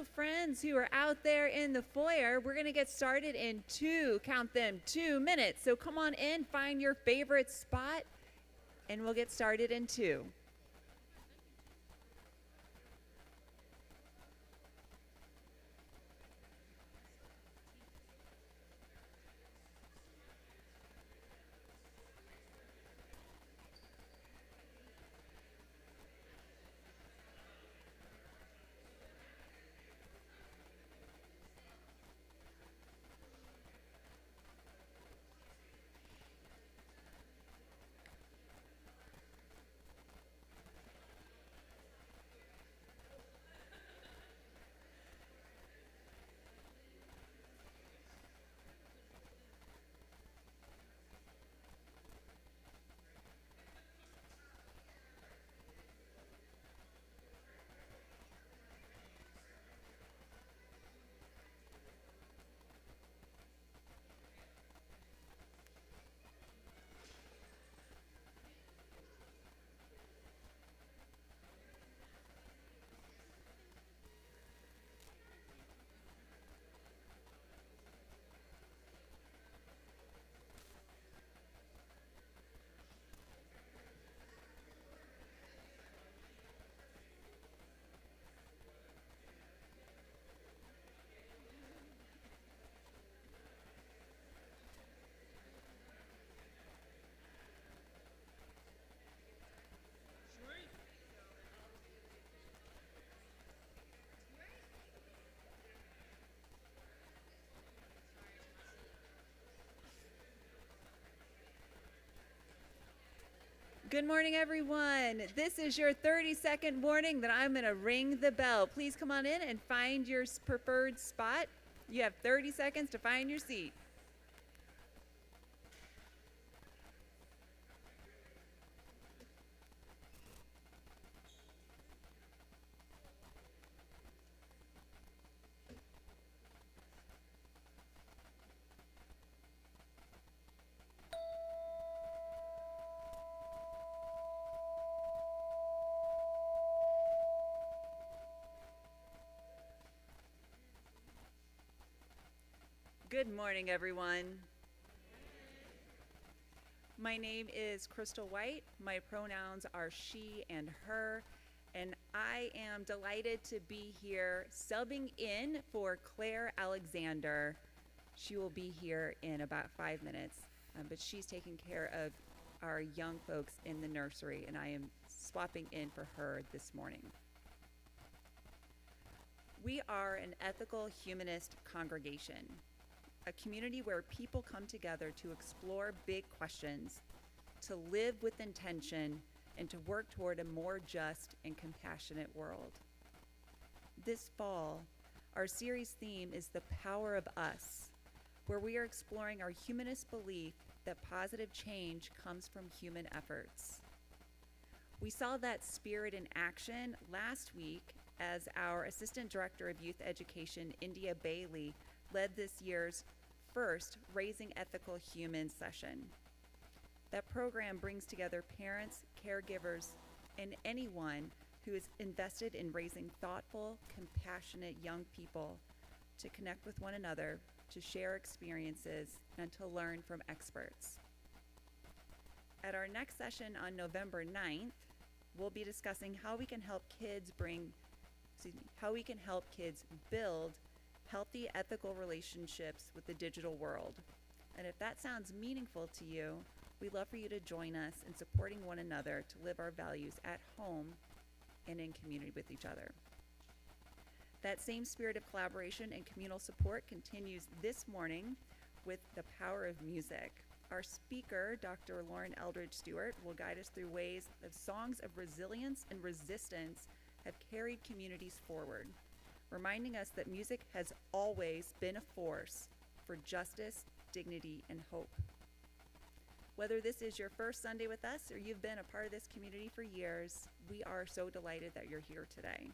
Hello, friends who are out there in the foyer. We're going to get started in 2 minutes. So come on in, find your favorite spot, and we'll get started in 2. Good morning, everyone. This is your 30-second warning that I'm going to ring the bell. Please come on in and find your preferred spot. You have 30 seconds to find your seat. Good morning, everyone. My name is Crystal White. My pronouns are she and her, and I am delighted to be here subbing in for Claire Alexander. She will be here in about 5 minutes, but she's taking care of our young folks in the nursery, and I am swapping in for her this morning. We are an ethical humanist congregation, a community where people come together to explore big questions, to live with intention, and to work toward a more just and compassionate world. This fall, our series theme is The Power of Us, where we are exploring our humanist belief that positive change comes from human efforts. We saw that spirit in action last week as our Assistant Director of Youth Education, India Bailey, led this year's first Raising Ethical Humans session. That program brings together parents, caregivers, and anyone who is invested in raising thoughtful, compassionate young people to connect with one another, to share experiences, and to learn from experts. At our next session on November 9th, we'll be discussing how we can help kids build healthy, ethical relationships with the digital world. And if that sounds meaningful to you, we'd love for you to join us in supporting one another to live our values at home and in community with each other. That same spirit of collaboration and communal support continues this morning with the power of music. Our speaker, Dr. Eldridge Stewart, will guide us through ways that songs of resilience and resistance have carried communities forward, reminding us that music has always been a force for justice, dignity, and hope. Whether this is your first Sunday with us or you've been a part of this community for years, we are so delighted that you're here today.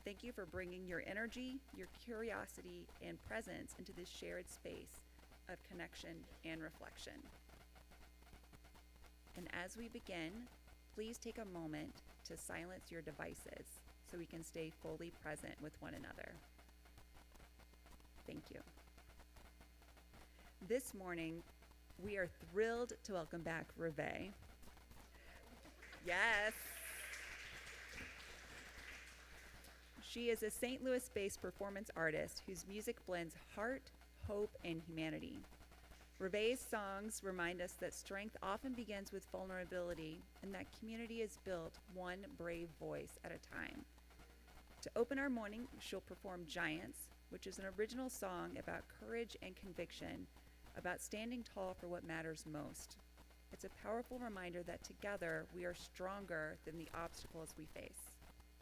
Thank you for bringing your energy, your curiosity, and presence into this shared space of connection and reflection. And as we begin, please take a moment to silence your devices so we can stay fully present with one another. Thank you. This morning, we are thrilled to welcome back REVÉ. Yes. She is a St. Louis-based performance artist whose music blends heart, hope, and humanity. REVÉ's songs remind us that strength often begins with vulnerability and that community is built one brave voice at a time. To open our morning, she'll perform Giants, which is an original song about courage and conviction, about standing tall for what matters most. It's a powerful reminder that together we are stronger than the obstacles we face.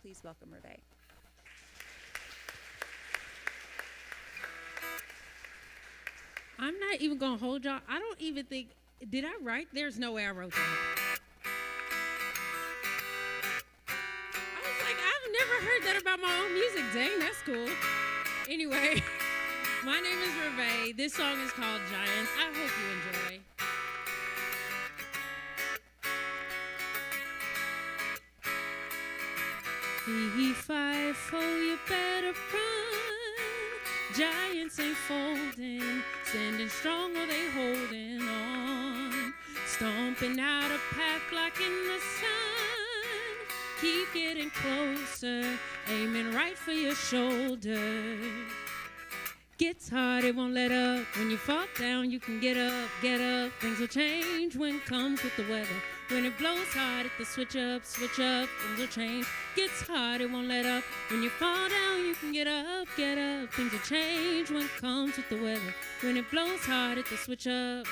Please welcome REVÉ. I'm not even going to hold y'all. I don't even think, did I write? There's no way I wrote that. I was like, I've never heard that about my own music. Dang, that's cool. Anyway, my name is REVÉ. This song is called Giants. I hope you enjoy. Fee-fi, fo, you better run. Giants ain't folding, standing strong or they holding on. Stomping out a path like in the sun. Keep getting closer, aiming right for your shoulder. Gets hard, it won't let up. When you fall down, you can get up, get up. Things will change when it comes with the weather. When it blows hard, hit the switch up, things will change. Gets hard, it won't let up. When you fall down, you can get up, get up. Things will change when it comes with the weather. When it blows hard, hit the switch up.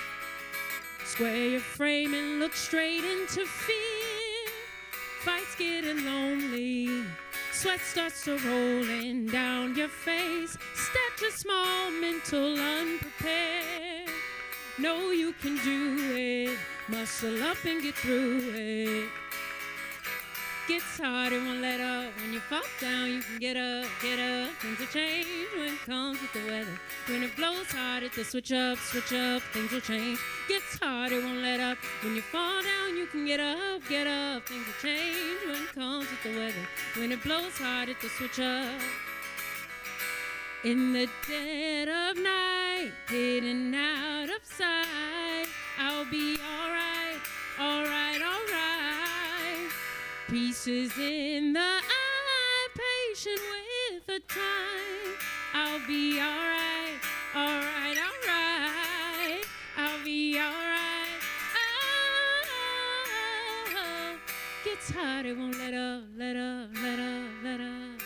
Square your frame and look straight into fear. Fights getting lonely. Sweat starts to rolling down your face. Statue small, mental unprepared. Know you can do it. Muscle up and get through it. Gets hard, it won't let up. When you fall down, you can get up, get up. Things will change when it comes with the weather. When it blows hard, hit the switch up, things will change. Gets hard, it won't let up. When you fall down, you can get up, get up. Things will change when it comes with the weather. When it blows hard, hit the switch up. In the dead of night, getting out of sight, I'll be alright, alright, alright. Pieces in the eye, patient with the time. I'll be alright, alright, alright. I'll be alright. Oh, gets hard, it won't let up, let up, let up, let up.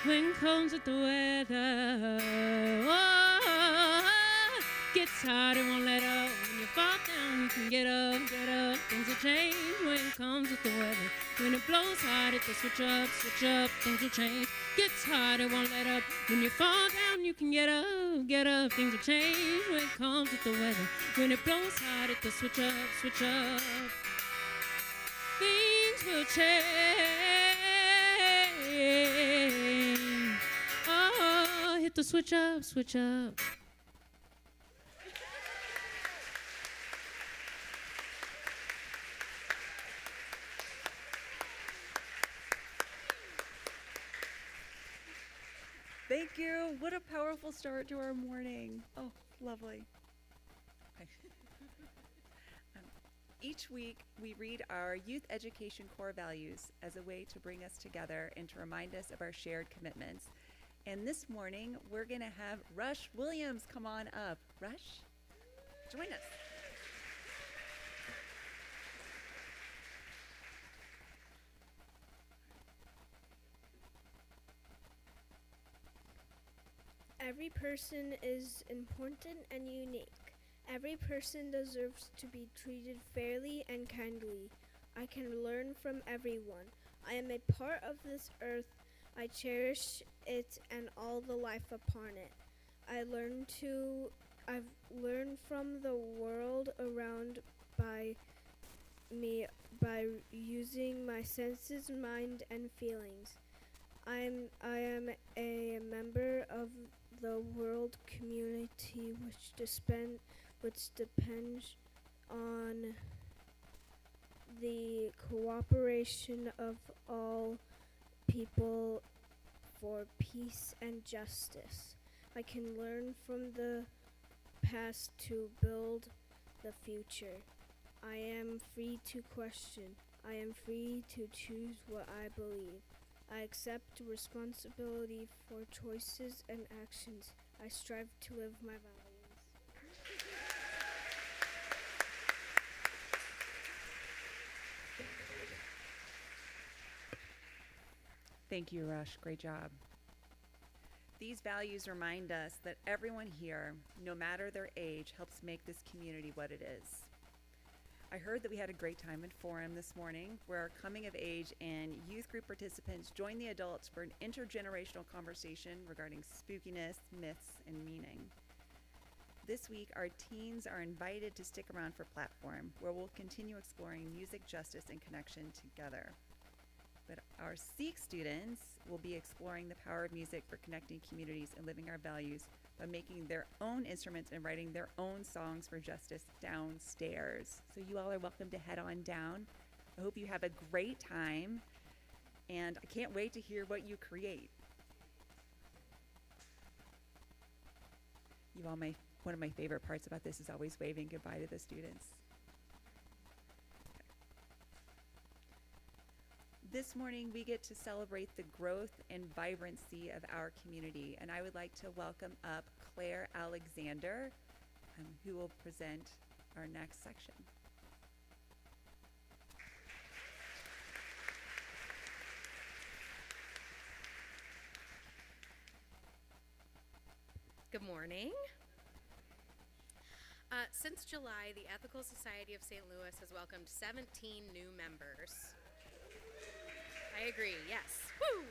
When comes with the weather, oh, gets hard, it won't let up. When you fall down, you can get up, get up. Things will change when it comes with the weather. When it blows hard, hit the switch up, things will change. Gets hard, it won't let up. When you fall down, you can get up, get up. Things will change when it comes with the weather. When it blows hard, hit the switch up. Things will change. Oh, hit the switch up. Thank you. What a powerful start to our morning. Oh, lovely. Each week, we read our youth education core values as a way to bring us together and to remind us of our shared commitments. And this morning, we're going to have Rush Williams come on up. Rush, join us. Every person is important and unique. Every person deserves to be treated fairly and kindly. I can learn from everyone. I am a part of this earth. I cherish it and all the life upon it. I've learned from the world around by me by using my senses, mind, and feelings. I am a member of the world community which depends on the cooperation of all people for peace and justice. I can learn from the past to build the future. I am free to question. I am free to choose what I believe. I accept responsibility for choices and actions. I strive to live my values. Thank you, Rush. Great job. These values remind us that everyone here, no matter their age, helps make this community what it is. I heard that we had a great time in Forum this morning, where our coming of age and youth group participants joined the adults for an intergenerational conversation regarding spookiness, myths, and meaning. This week, our teens are invited to stick around for Platform, where we'll continue exploring music, justice, and connection together. But our Seek students will be exploring the power of music for connecting communities and living our values by making their own instruments and writing their own songs for justice downstairs. So you all are welcome to head on down. I hope you have a great time, and I can't wait to hear what you create. You all, one of my favorite parts about this is always waving goodbye to the students. This morning, we get to celebrate the growth and vibrancy of our community, and I would like to welcome up Claire Alexander, who will present our next section. Good morning. Since July, the Ethical Society of St. Louis has welcomed 17 new members. I agree, yes. Woo!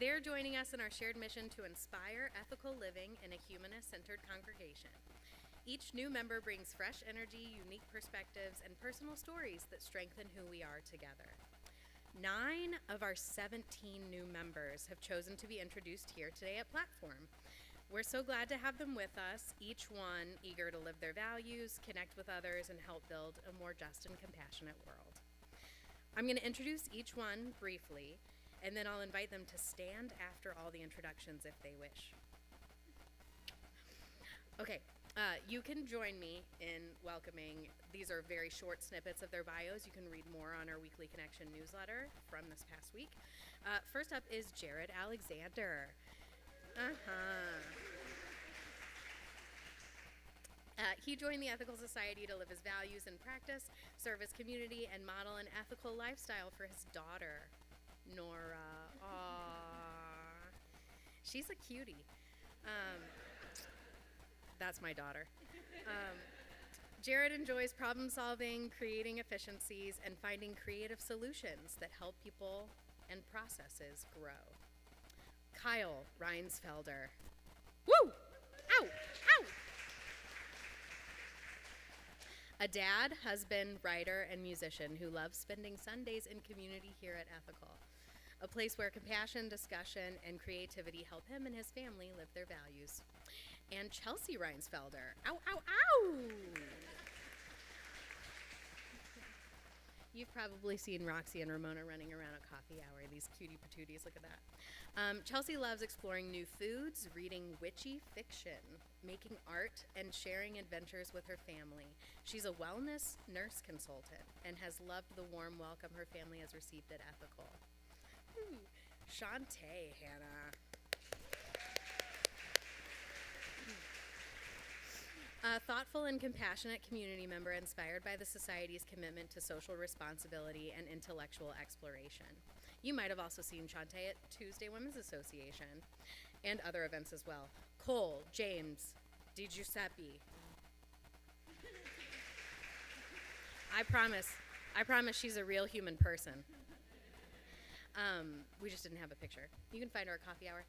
They're joining us in our shared mission to inspire ethical living in a humanist-centered congregation. Each new member brings fresh energy, unique perspectives, and personal stories that strengthen who we are together. 9 of our 17 new members have chosen to be introduced here today at Platform. We're so glad to have them with us, each one eager to live their values, connect with others, and help build a more just and compassionate world. I'm going to introduce each one briefly, and then I'll invite them to stand after all the introductions if they wish. Okay, you can join me in welcoming, these are very short snippets of their bios. You can read more on our Weekly Connection newsletter from this past week. First up is Jared Alexander. He joined the Ethical Society to live his values and practice, serve his community, and model an ethical lifestyle for his daughter, Nora. Aww. She's a cutie. That's my daughter. Jared enjoys problem solving, creating efficiencies, and finding creative solutions that help people and processes grow. Kyle Reinsfelder. Woo! Ow! Ow! A dad, husband, writer, and musician who loves spending Sundays in community here at Ethical, a place where compassion, discussion, and creativity help him and his family live their values. And Chelsea Reinsfelder. Ow, ow, ow! You've probably seen Roxy and Ramona running around at coffee hour, these cutie patooties, look at that. Chelsea loves exploring new foods, reading witchy fiction, making art, and sharing adventures with her family. She's a wellness nurse consultant and has loved the warm welcome her family has received at Ethical. Shantae Hannah. A thoughtful and compassionate community member inspired by the Society's commitment to social responsibility and intellectual exploration. You might have also seen Shantae at Tuesday Women's Association and other events as well. Cole James DiGiuseppe. I promise she's a real human person. We just didn't have a picture. You can find her at coffee hour.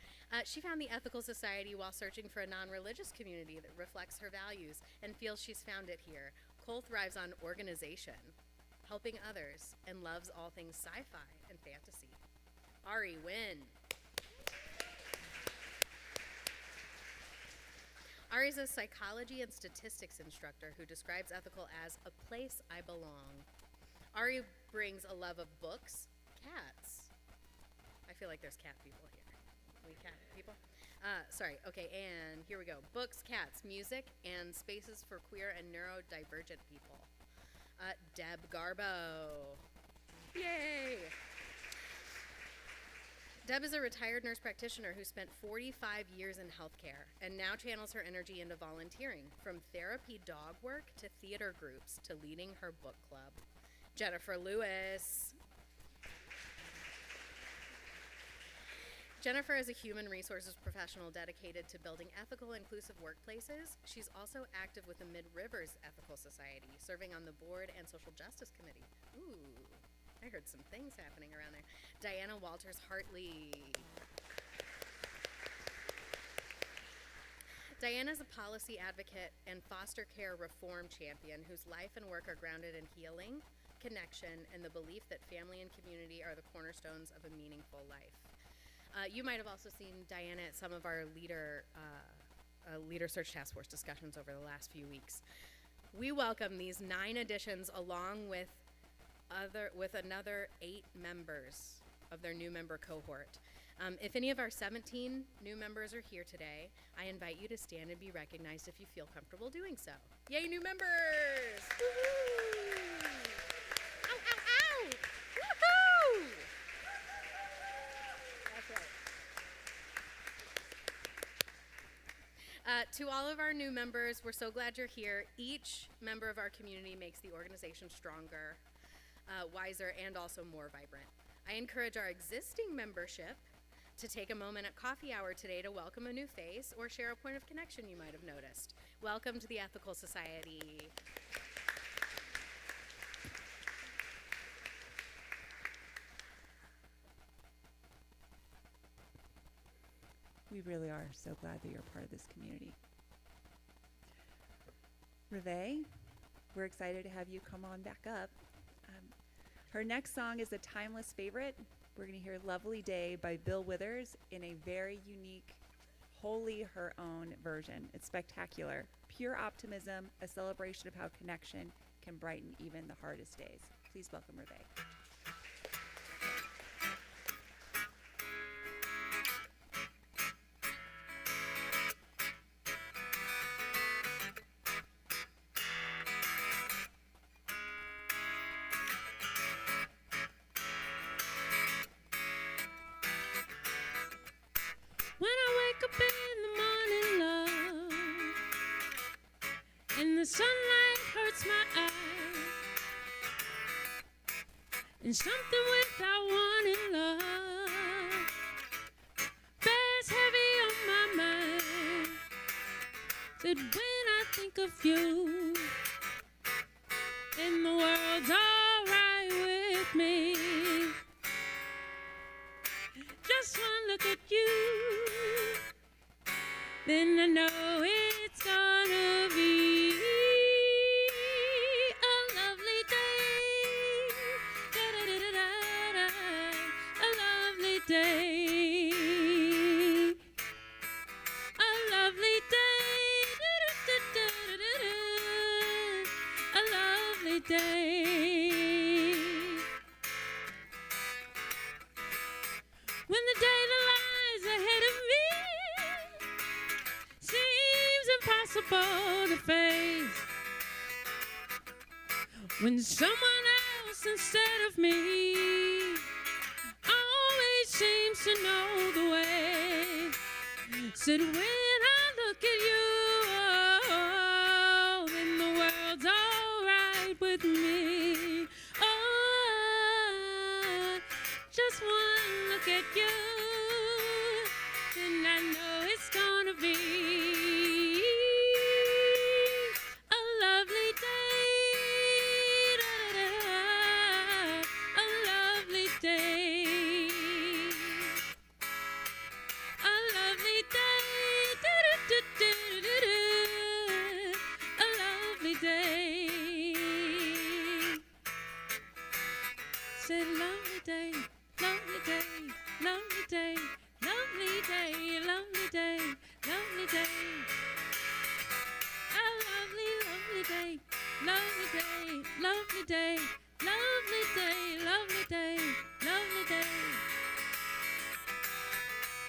She found the Ethical Society while searching for a non-religious community that reflects her values and feels she's found it here. Cole thrives on organization, helping others, and loves all things sci-fi and fantasy. Ari Wynn. Ari's a psychology and statistics instructor who describes Ethical as a place I belong. Ari brings a love of books, cats. I feel like there's cat people here. We cat people? And here we go. Books, cats, music, and spaces for queer and neurodivergent people. Deb Garbo. Yay! Deb is a retired nurse practitioner who spent 45 years in healthcare and now channels her energy into volunteering, from therapy dog work to theater groups to leading her book club. Jennifer Lewis. Jennifer is a human resources professional dedicated to building ethical, inclusive workplaces. She's also active with the Mid-Rivers Ethical Society, serving on the board and social justice committee. Ooh, I heard some things happening around there. Diana Walters Hartley. Diana's a policy advocate and foster care reform champion whose life and work are grounded in healing, connection, and the belief that family and community are the cornerstones of a meaningful life. You might have also seen Diana at some of our leader search task force discussions over the last few weeks. We welcome these 9 additions along with another 8 members of their new member cohort. If any of our 17 new members are here today, I invite you to stand and be recognized if you feel comfortable doing so. Yay, new members! Woo-hoo! Ow, ow, ow! Woohoo! To all of our new members, we're so glad you're here. Each member of our community makes the organization stronger, wiser, and also more vibrant. I encourage our existing membership to take a moment at coffee hour today to welcome a new face or share a point of connection you might have noticed. Welcome to the Ethical Society. We really are so glad that you're part of this community. REVÉ, we're excited to have you come on back up. Her next song is a timeless favorite. We're going to hear Lovely Day by Bill Withers in a very unique, wholly her own version. It's spectacular. Pure optimism, a celebration of how connection can brighten even the hardest days. Please welcome REVÉ. When I wake up in the morning, love, and the sunlight hurts my eyes, and something without wanting, love, bears heavy on my mind. Said when I think of you, then the world's alright with me. Just one look at you, then I know it's gonna be a lovely day. Da-da-da-da-da-da. A lovely day. A lovely day. Da-da-da-da-da-da. A lovely day. When the day that lies ahead of me seems impossible to face, when someone else instead of me always seems to know the way, said when I look at you, oh, then the world's alright with me. Oh, just one look at you, then I know it's gonna be a lovely day. Da-da-da. A lovely day. A lovely day. Da-da-da-da-da-da. A lovely day. Said lovely day. Lovely day, lovely day, lovely day, lovely day, lovely day. A lovely, lovely day, lovely day, lovely day, lovely day, lovely day, lovely day.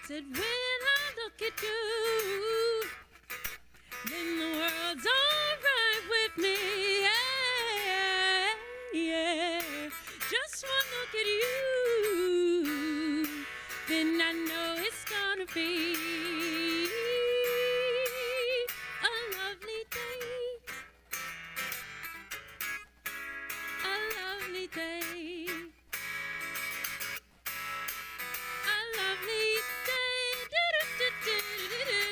Said when I look look at you, then the world's alright with me. Yeah, yeah. Just one look at you, then I know it's gonna be a lovely day. A lovely day. A lovely day. Do-do-do-do-do-do.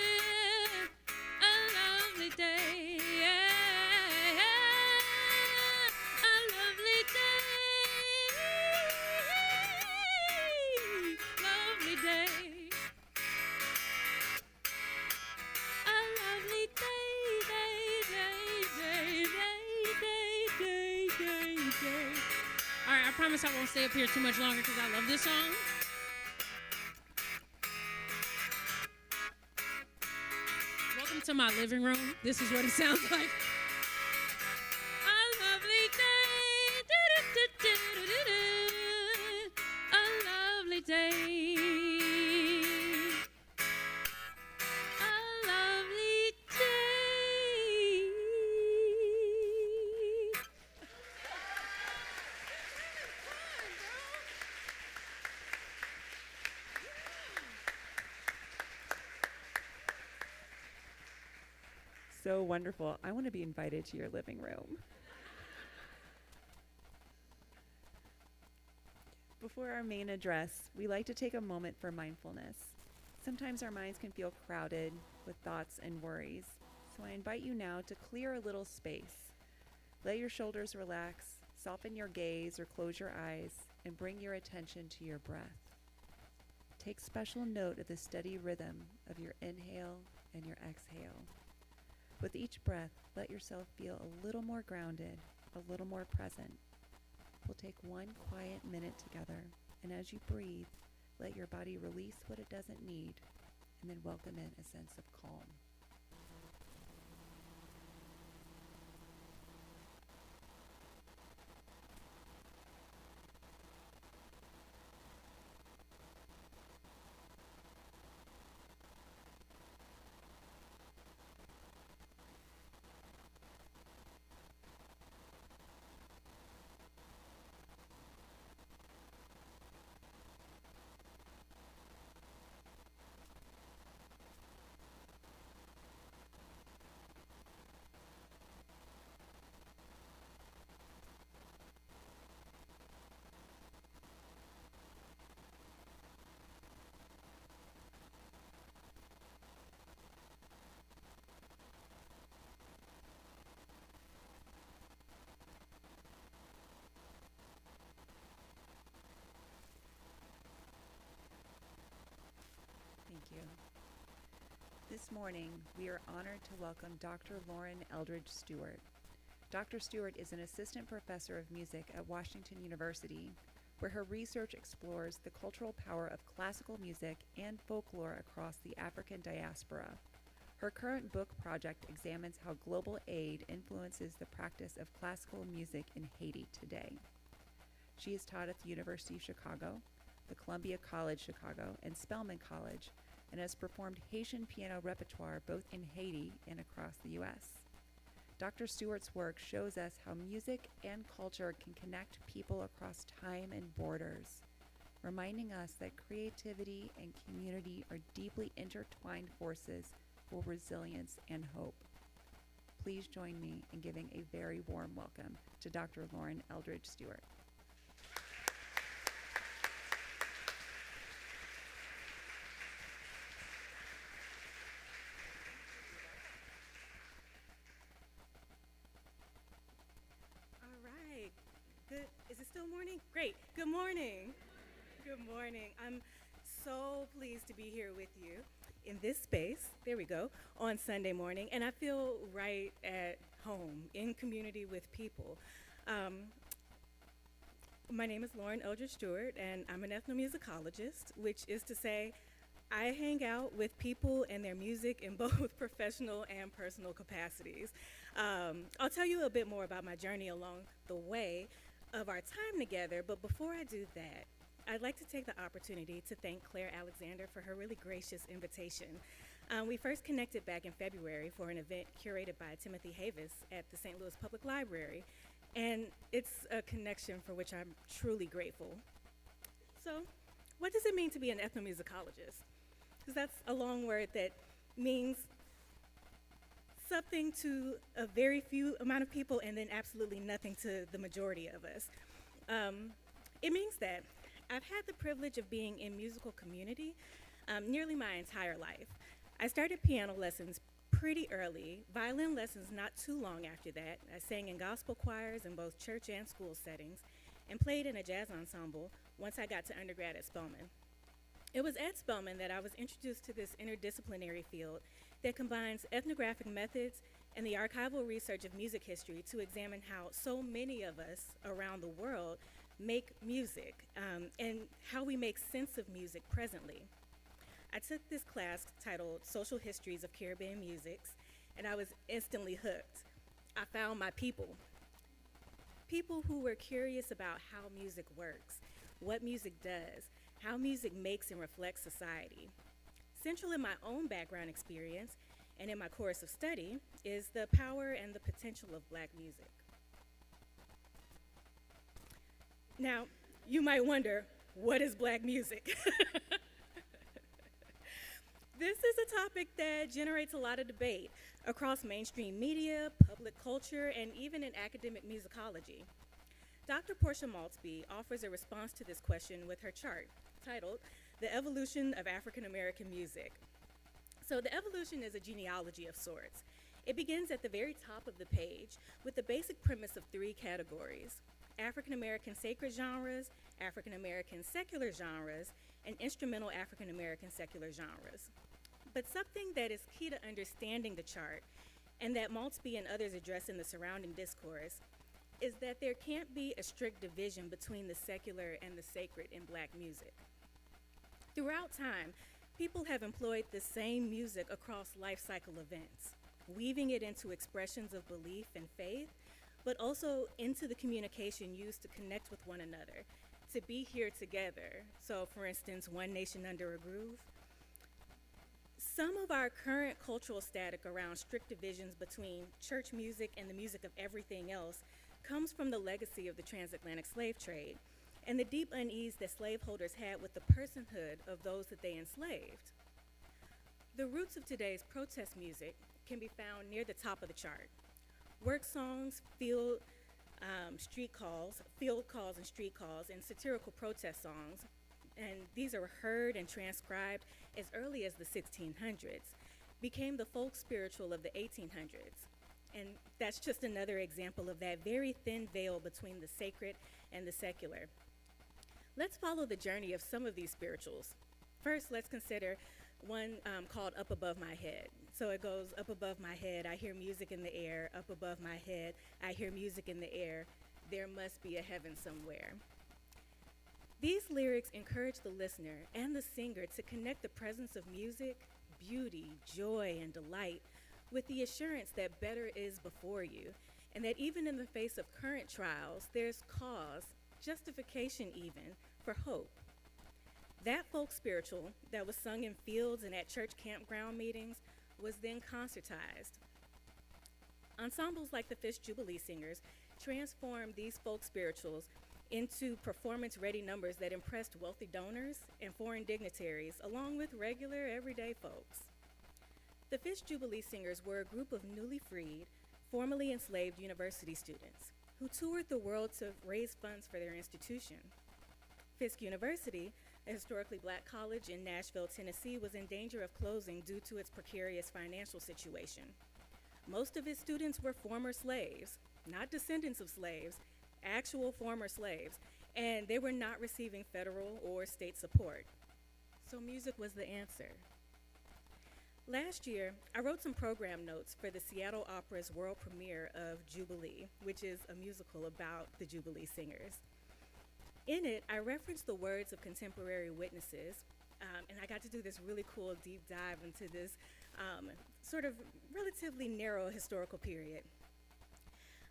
A lovely day. Yeah. A lovely day. Lovely day. A lovely day, day. All right, I promise I won't stay up here too much longer because I love this song. Welcome to my living room. This is what it sounds like. A lovely day. Do-do-do-do-do-do. A lovely day. A lovely day. So wonderful. I want to be invited to your living room. Before our main address, we like to take a moment for mindfulness. Sometimes our minds can feel crowded with thoughts and worries, so I invite you now to clear a little space. Let your shoulders relax, soften your gaze or close your eyes, and bring your attention to your breath. Take special note of the steady rhythm of your inhale and your exhale. With each breath, let yourself feel a little more grounded, a little more present. We'll take one quiet minute together, and as you breathe, let your body release what it doesn't need, and then welcome in a sense of calm. Thank you. This morning, we are honored to welcome Dr. Lauren Eldridge Stewart. Dr. Stewart is an assistant professor of music at Washington University, where her research explores the cultural power of classical music and folklore across the African diaspora. Her current book project examines how global aid influences the practice of classical music in Haiti today. She has taught at the University of Chicago, the Columbia College Chicago, and Spelman College, and has performed Haitian piano repertoire both in Haiti and across the U.S. Dr. Stewart's work shows us how music and culture can connect people across time and borders, reminding us that creativity and community are deeply intertwined forces for resilience and hope. Please join me in giving a very warm welcome to Dr. Lauren Eldridge Stewart. Good. Is it still morning? Great. Good morning. Good morning. I'm so pleased to be here with you in this space, there we go, on Sunday morning. And I feel right at home, in community with people. My name is Lauren Eldridge Stewart, and I'm an ethnomusicologist, which is to say I hang out with people and their music in both professional and personal capacities. I'll tell you a bit more about my journey along the way of our time together, but before I do that, I'd like to take the opportunity to thank Claire Alexander for her really gracious invitation. We first connected back in February for an event curated by Timothy Havis at the St. Louis Public Library, and it's a connection for which I'm truly grateful. So, what does it mean to be an ethnomusicologist? Because that's a long word that means something to a very few amount of people and then absolutely nothing to the majority of us. It means that I've had the privilege of being in musical community nearly my entire life. I started piano lessons pretty early, violin lessons not too long after that. I sang in gospel choirs in both church and school settings, and played in a jazz ensemble once I got to undergrad at Spelman. It was at Spelman that I was introduced to this interdisciplinary field that combines ethnographic methods and the archival research of music history to examine how so many of us around the world make music and how we make sense of music presently. I took this class titled Social Histories of Caribbean Musics, and I was instantly hooked. I found my people who were curious about how music works, what music does, how music makes and reflects society. Central in my own background experience and in my course of study is the power and the potential of Black music. Now, you might wonder, what is Black music? This is a topic that generates a lot of debate across mainstream media, public culture, and even in academic musicology. Dr. Portia Maltsby offers a response to this question with her chart titled, The Evolution of African American Music. So the evolution is a genealogy of sorts. It begins at the very top of the page with the basic premise of three categories: African American sacred genres, African American secular genres, and instrumental African American secular genres. But something that is key to understanding the chart, and that Maltsby and others address in the surrounding discourse, is that there can't be a strict division between the secular and the sacred in Black music. Throughout time, people have employed the same music across life cycle events, weaving it into expressions of belief and faith, but also into the communication used to connect with one another, to be here together. So for instance, One Nation Under a Groove. Some of our current cultural static around strict divisions between church music and the music of everything else comes from the legacy of the transatlantic slave trade and the deep unease that slaveholders had with the personhood of those that they enslaved. The roots of today's protest music can be found near the top of the chart. Work songs, field calls and street calls, and satirical protest songs, and these are heard and transcribed as early as the 1600s, became the folk spiritual of the 1800s. And that's just another example of that very thin veil between the sacred and the secular. Let's follow the journey of some of these spirituals. First, let's consider one called Up Above My Head. So it goes, up above my head, I hear music in the air. Up above my head, I hear music in the air. There must be a heaven somewhere. These lyrics encourage the listener and the singer to connect the presence of music, beauty, joy, and delight with the assurance that better is before you, and that even in the face of current trials, there's cause, justification even, for hope. That folk spiritual that was sung in fields and at church campground meetings was then concertized. Ensembles like the Fish Jubilee Singers transformed these folk spirituals into performance-ready numbers that impressed wealthy donors and foreign dignitaries, along with regular, everyday folks. The Fish Jubilee Singers were a group of newly freed, formerly enslaved university students who toured the world to raise funds for their institution. Fisk University, a historically Black college in Nashville, Tennessee, was in danger of closing due to its precarious financial situation. Most of its students were former slaves, not descendants of slaves, actual former slaves, and they were not receiving federal or state support. So music was the answer. Last year, I wrote some program notes for the Seattle Opera's world premiere of Jubilee, which is a musical about the Jubilee Singers. In it, I referenced the words of contemporary witnesses, and I got to do this really cool deep dive into this sort of relatively narrow historical period.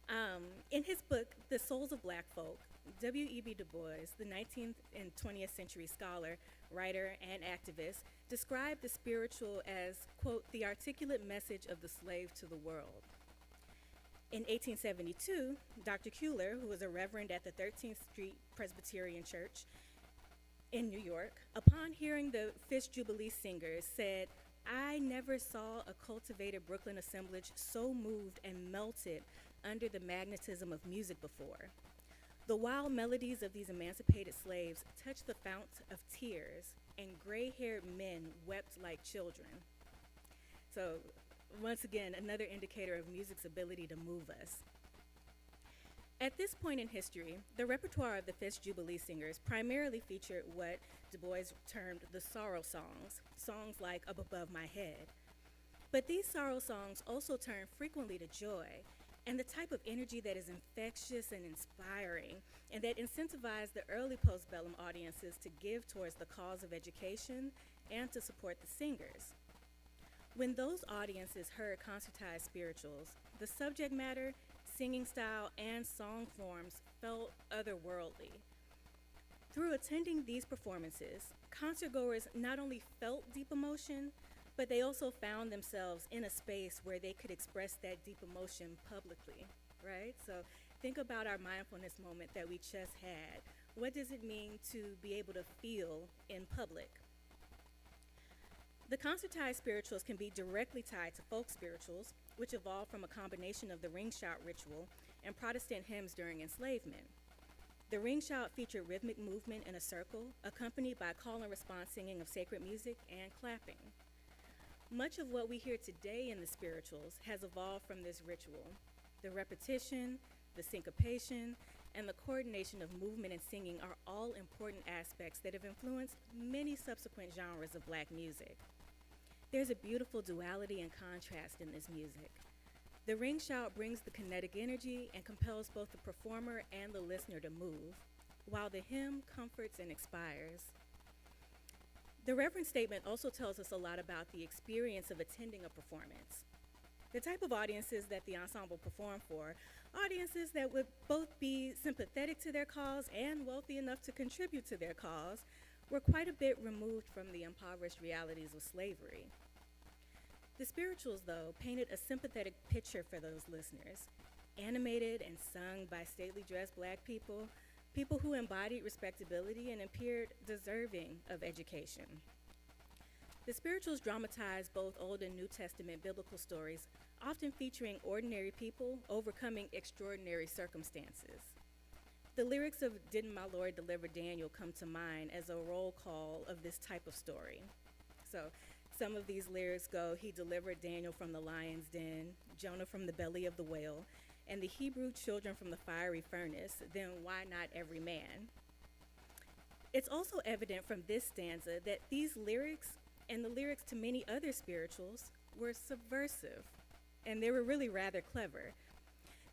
In his book, The Souls of Black Folk, W.E.B. Du Bois, the 19th and 20th century scholar, writer, and activist, described the spiritual as, quote, the articulate message of the slave to the world. In 1872, Dr. Kuhler, who was a reverend at the 13th Street Presbyterian Church in New York, upon hearing the Fish Jubilee singers, said, "I never saw a cultivated Brooklyn assemblage so moved and melted under the magnetism of music before. The wild melodies of these emancipated slaves touched the fount of tears, and gray-haired men wept like children." So, once again, another indicator of music's ability to move us. At this point in history, the repertoire of the Fish Jubilee singers primarily featured what Du Bois termed the sorrow songs, songs like Up Above My Head. But these sorrow songs also turn frequently to joy, and the type of energy that is infectious and inspiring, and that incentivized the early postbellum audiences to give towards the cause of education and to support the singers. When those audiences heard concertized spirituals, the subject matter, singing style, and song forms felt otherworldly. Through attending these performances, concertgoers not only felt deep emotion, but they also found themselves in a space where they could express that deep emotion publicly, right? So think about our mindfulness moment that we just had. What does it mean to be able to feel in public? The concertized spirituals can be directly tied to folk spirituals, which evolved from a combination of the ring shout ritual and Protestant hymns during enslavement. The ring shout featured rhythmic movement in a circle, accompanied by call and response singing of sacred music and clapping. Much of what we hear today in the spirituals has evolved from this ritual. The repetition, the syncopation, and the coordination of movement and singing are all important aspects that have influenced many subsequent genres of Black music. There's a beautiful duality and contrast in this music. The ring shout brings the kinetic energy and compels both the performer and the listener to move, while the hymn comforts and inspires. The reverend statement also tells us a lot about the experience of attending a performance. The type of audiences that the ensemble performed for, audiences that would both be sympathetic to their cause and wealthy enough to contribute to their cause, were quite a bit removed from the impoverished realities of slavery. The spirituals, though, painted a sympathetic picture for those listeners, animated and sung by stately dressed Black people, people who embodied respectability and appeared deserving of education. The spirituals dramatized both Old and New Testament biblical stories, often featuring ordinary people overcoming extraordinary circumstances. The lyrics of "Didn't My Lord Deliver Daniel" come to mind as a roll call of this type of story. So some of these lyrics go, "He delivered Daniel from the lion's den, Jonah from the belly of the whale, and the Hebrew children from the fiery furnace, then why not every man?" It's also evident from this stanza that these lyrics and the lyrics to many other spirituals were subversive, and they were really rather clever.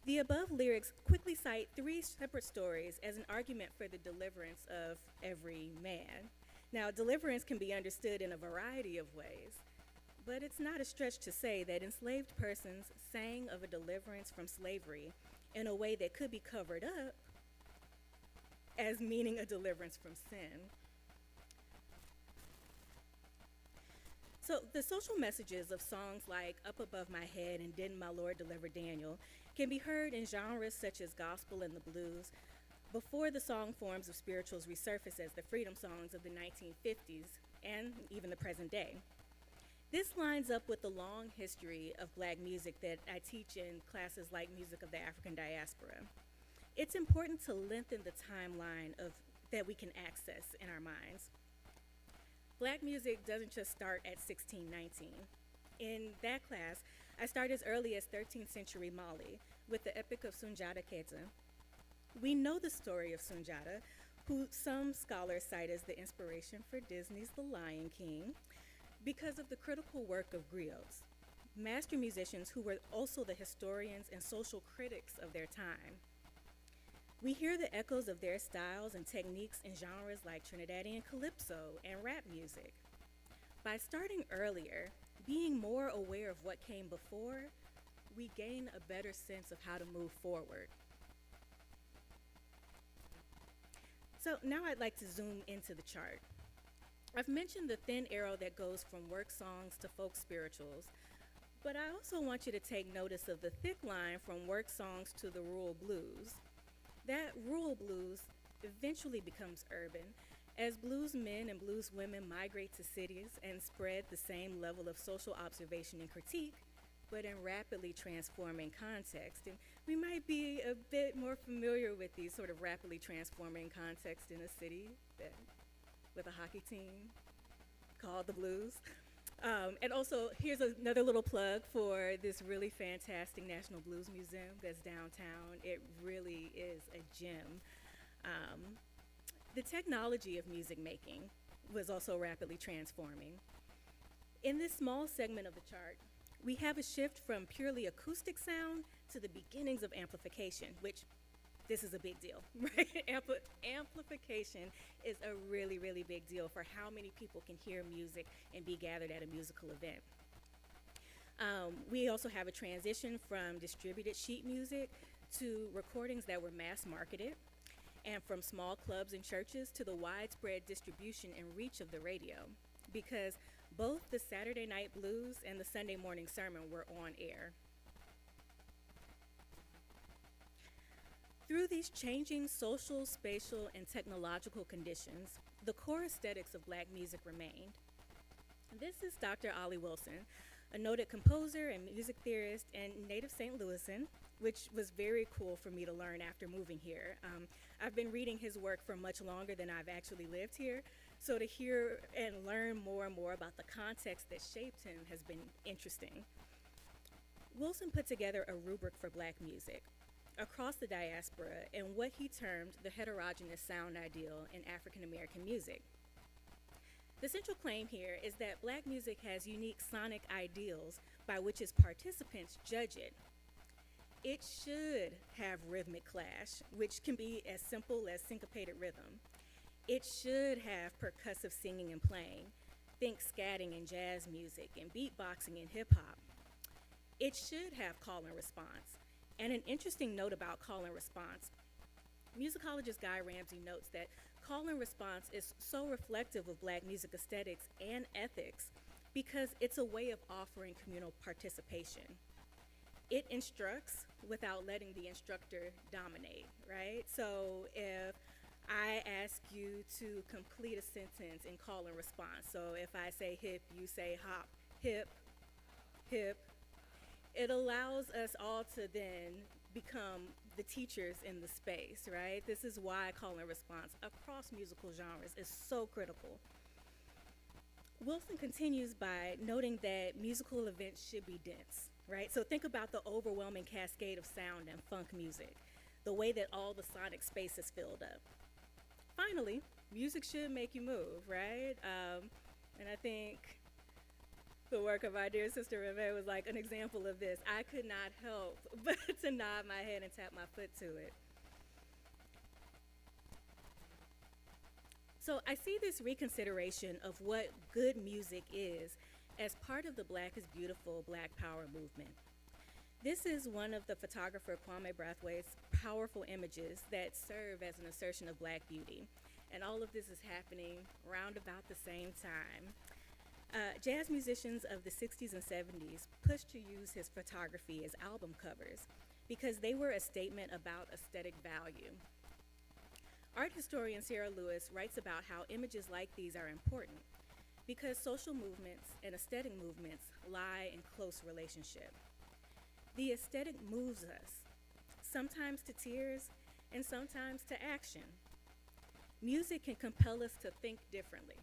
The above lyrics quickly cite three separate stories as an argument for the deliverance of every man. Now, deliverance can be understood in a variety of ways, but it's not a stretch to say that enslaved persons sang of a deliverance from slavery in a way that could be covered up as meaning a deliverance from sin. So the social messages of songs like "Up Above My Head" and "Didn't My Lord Deliver Daniel" can be heard in genres such as gospel and the blues before the song forms of spirituals resurface as the freedom songs of the 1950s and even the present day. This lines up with the long history of Black music that I teach in classes like Music of the African Diaspora. It's important to lengthen the timeline that we can access in our minds. Black music doesn't just start at 1619. In that class, I start as early as 13th century Mali with the Epic of Sunjata Keita. We know the story of Sunjata, who some scholars cite as the inspiration for Disney's The Lion King, because of the critical work of griots, master musicians who were also the historians and social critics of their time. We hear the echoes of their styles and techniques in genres like Trinidadian calypso and rap music. By starting earlier, being more aware of what came before, we gain a better sense of how to move forward. So now I'd like to zoom into the chart. I've mentioned the thin arrow that goes from work songs to folk spirituals, but I also want you to take notice of the thick line from work songs to the rural blues. That rural blues eventually becomes urban as blues men and blues women migrate to cities and spread the same level of social observation and critique, but in rapidly transforming context. And we might be a bit more familiar with these sort of rapidly transforming context in a city with a hockey team called the Blues. And also, here's another little plug for this really fantastic National Blues Museum that's downtown. It really is a gem. The technology of music making was also rapidly transforming. In this small segment of the chart, we have a shift from purely acoustic sound to the beginnings of amplification, which this is a big deal, right? Amplification is a really, really big deal for how many people can hear music and be gathered at a musical event. We also have a transition from distributed sheet music to recordings that were mass marketed, and from small clubs and churches to the widespread distribution and reach of the radio, because both the Saturday Night Blues and the Sunday Morning Sermon were on air. Through these changing social, spatial, and technological conditions, the core aesthetics of Black music remained. This is Dr. Ollie Wilson, a noted composer and music theorist and native St. Louisan, which was very cool for me to learn after moving here. I've been reading his work for much longer than I've actually lived here, so to hear and learn more and more about the context that shaped him has been interesting. Wilson put together a rubric for Black music across the diaspora and what he termed the heterogeneous sound ideal in African American music. The central claim here is that Black music has unique sonic ideals by which its participants judge it. It should have rhythmic clash, which can be as simple as syncopated rhythm. It should have percussive singing and playing. Think scatting and jazz music and beatboxing and hip hop. It should have call and response. And an interesting note about call and response, musicologist Guy Ramsey notes that call and response is so reflective of Black music aesthetics and ethics because it's a way of offering communal participation. It instructs without letting the instructor dominate, right? So if I ask you to complete a sentence in call and response, so if I say hip, you say hop, hip, hip, it allows us all to then become the teachers in the space, right? This is why call and response across musical genres is so critical. Wilson continues by noting that musical events should be dense, right? So think about the overwhelming cascade of sound and funk music, the way that all the sonic space is filled up. Finally, music should make you move, right? And I think the work of our dear sister REVÉ was like an example of this. I could not help but to nod my head and tap my foot to it. So I see this reconsideration of what good music is as part of the Black is Beautiful Black Power movement. This is one of the photographer Kwame Brathwaite's powerful images that serve as an assertion of Black beauty. And all of this is happening around about the same time. Jazz musicians of the 60s and 70s pushed to use his photography as album covers because they were a statement about aesthetic value. Art historian Sarah Lewis writes about how images like these are important because social movements and aesthetic movements lie in close relationship. The aesthetic moves us, sometimes to tears and sometimes to action. Music can compel us to think differently,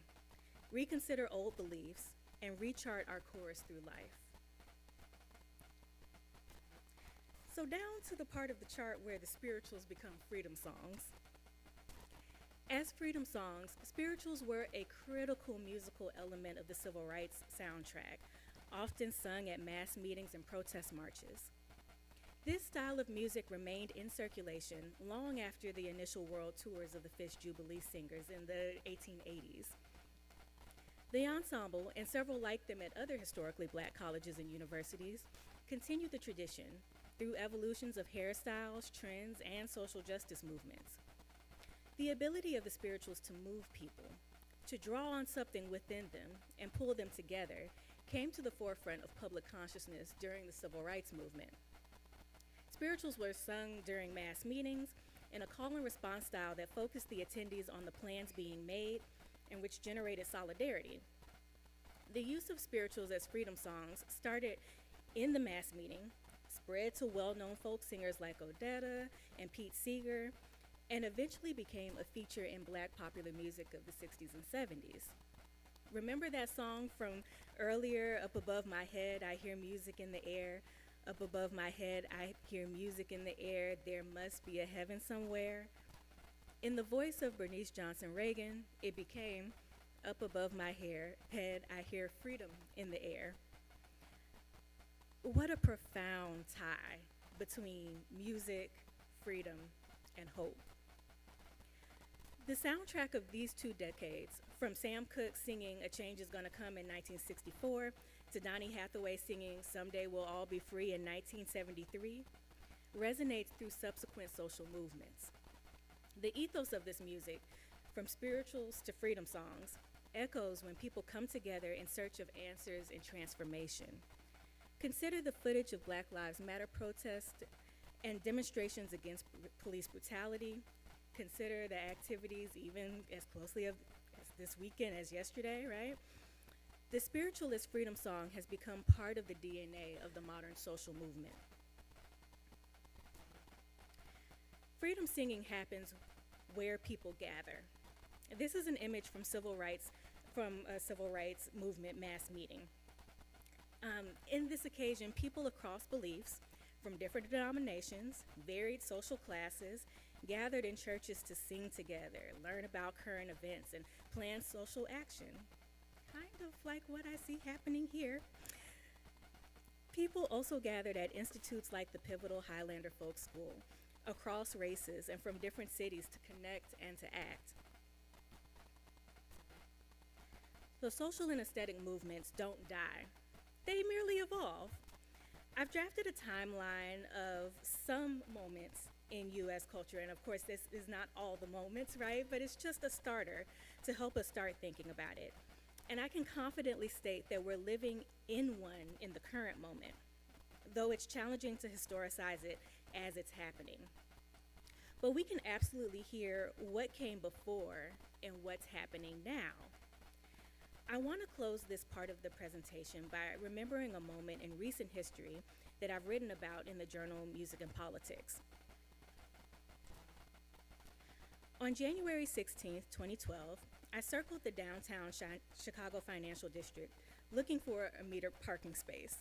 reconsider old beliefs, and rechart our course through life. So down to the part of the chart where the spirituals become freedom songs. As freedom songs, spirituals were a critical musical element of the civil rights soundtrack, often sung at mass meetings and protest marches. This style of music remained in circulation long after the initial world tours of the Fish Jubilee Singers in the 1880s. The ensemble, and several like them at other historically Black colleges and universities, continued the tradition through evolutions of hairstyles, trends, and social justice movements. The ability of the spirituals to move people, to draw on something within them and pull them together, came to the forefront of public consciousness during the Civil Rights Movement. Spirituals were sung during mass meetings in a call and response style that focused the attendees on the plans being made and which generated solidarity. The use of spirituals as freedom songs started in the mass meeting, spread to well-known folk singers like Odetta and Pete Seeger, and eventually became a feature in Black popular music of the 60s and 70s. Remember that song from earlier, Up Above My Head, I Hear Music in the Air. Up above my head, I hear music in the air. There must be a heaven somewhere. In the voice of Bernice Johnson Reagan, it became, Up above my head, I hear freedom in the air. What a profound tie between music, freedom, and hope. The soundtrack of these 2 decades, from Sam Cooke singing A Change Is Gonna Come in 1964 to Donny Hathaway singing Someday We'll All Be Free in 1973, resonates through subsequent social movements. The ethos of this music, from spirituals to freedom songs, echoes when people come together in search of answers and transformation. Consider the footage of Black Lives Matter protests and demonstrations against police brutality. Consider the activities even as closely as this weekend as yesterday, right? The spiritualist freedom song has become part of the DNA of the modern social movement. Freedom singing happens where people gather. This is an image from a civil rights movement mass meeting. In this occasion, people across beliefs from different denominations, varied social classes, gathered in churches to sing together, learn about current events, and plan social action. Kind of like what I see happening here. People also gathered at institutes like the pivotal Highlander Folk School, across races and from different cities to connect and to act. The social and aesthetic movements don't die. They merely evolve. I've drafted a timeline of some moments in U.S. culture, and of course this is not all the moments, right? But it's just a starter to help us start thinking about it. And I can confidently state that we're living in one in the current moment, though it's challenging to historicize it as it's happening. But we can absolutely hear what came before and what's happening now. I want to close this part of the presentation by remembering a moment in recent history that I've written about in the journal Music and Politics. On January 16, 2012, I circled the downtown Chicago financial district looking for a metered parking space.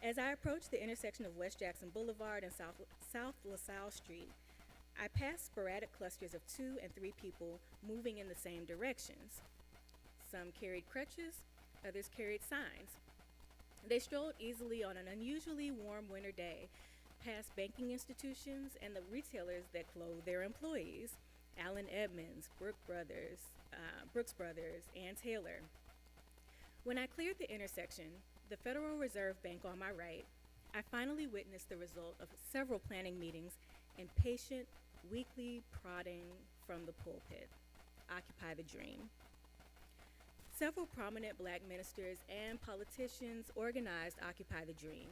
As I approached the intersection of West Jackson Boulevard and South LaSalle Street, I passed sporadic clusters of 2 and 3 people moving in the same directions. Some carried crutches, others carried signs. They strolled easily on an unusually warm winter day past banking institutions and the retailers that clothe their employees, Allen Edmonds, Brooks Brothers, and Taylor. When I cleared the intersection, the Federal Reserve Bank on my right, I finally witnessed the result of several planning meetings and patient, weekly prodding from the pulpit. Occupy the Dream. Several prominent Black ministers and politicians organized Occupy the Dream,